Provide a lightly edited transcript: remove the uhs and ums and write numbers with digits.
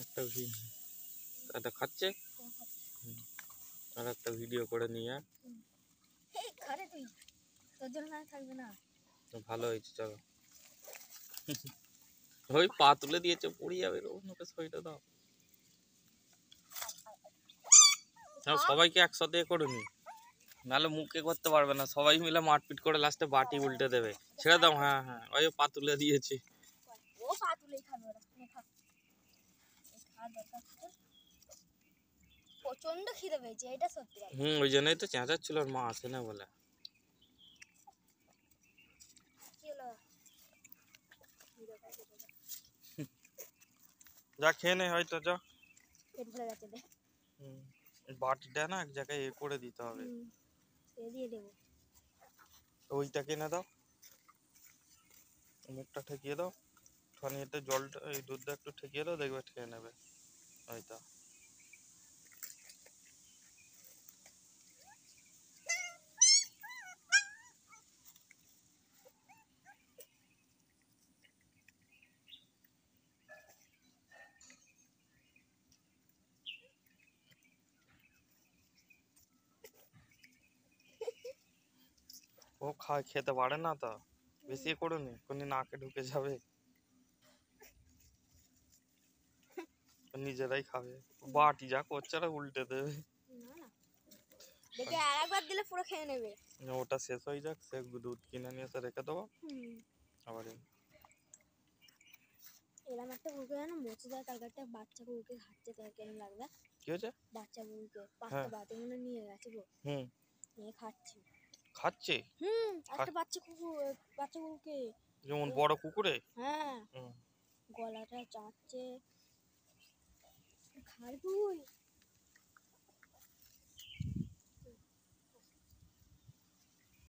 একটা এটা খাচ্ছে আর একটা ভিডিও করে নিয়ে ভালো হয়েছে। চলো ওই পা তুলে দিয়েছে, পড়ে যাবে। ওকে সইটা দাও। সবাইকে একসাথে করুনি, নাহলে মুখে করতে পারবে না। সবাই মিলে মারপিট করে লাস্টে বাটি উল্টে দেবে। ছেড়ে দাও। হ্যাঁ হ্যাঁ, ওই পা তুলে দিয়েছি। প্রচন্ড খিদে পেয়েছে, এটা সত্যি। ওই জন্যই তো চেঁচাচ্ছিল ওর মা আসে না বলে। যা খেয়ে নে, হয়তো যা পেট ভরে গেছে। বাটিটা না এক জায়গায় করে দিতে হবে। দিয়ে দেবো। ওইটা কিনে দাও, মুখটা ঠেকিয়ে দাও, এতে জলটা এই দুধটা একটু ঠেকিয়ে দাও, দেখবে খেয়ে নেবে। ওইটা ও খেতে পারে না তো, বেশি করুনি, কোনি নাকে ঢুকে যাবে। নিজেরাই খাবে। বাটি যা করছে আর উল্টে দেবে। দেখে আরেকবার দিলে পুরো খেয়ে নেবে। ওটা শেষ হয়ে যাক, সে দুধ কিনে নিয়ে এসে রেখে দেবো। আবার এরকম একটা কুকুর জানো মচুদার তরকারিটা বাচ্চা কুকুরকে খাচ্ছে, তার কেমন লাগবে? কি হয়েছে? বাচ্চা কুকুরকে 5টা বাটি মনে নিয়ে গেছে গো। নিয়ে খাচ্ছে। খাচ্ছে? একটা বাচ্চা কুকুরকে। যেমন বড় কুকুরে? হ্যাঁ, গলাটা চাটছে। খার তুই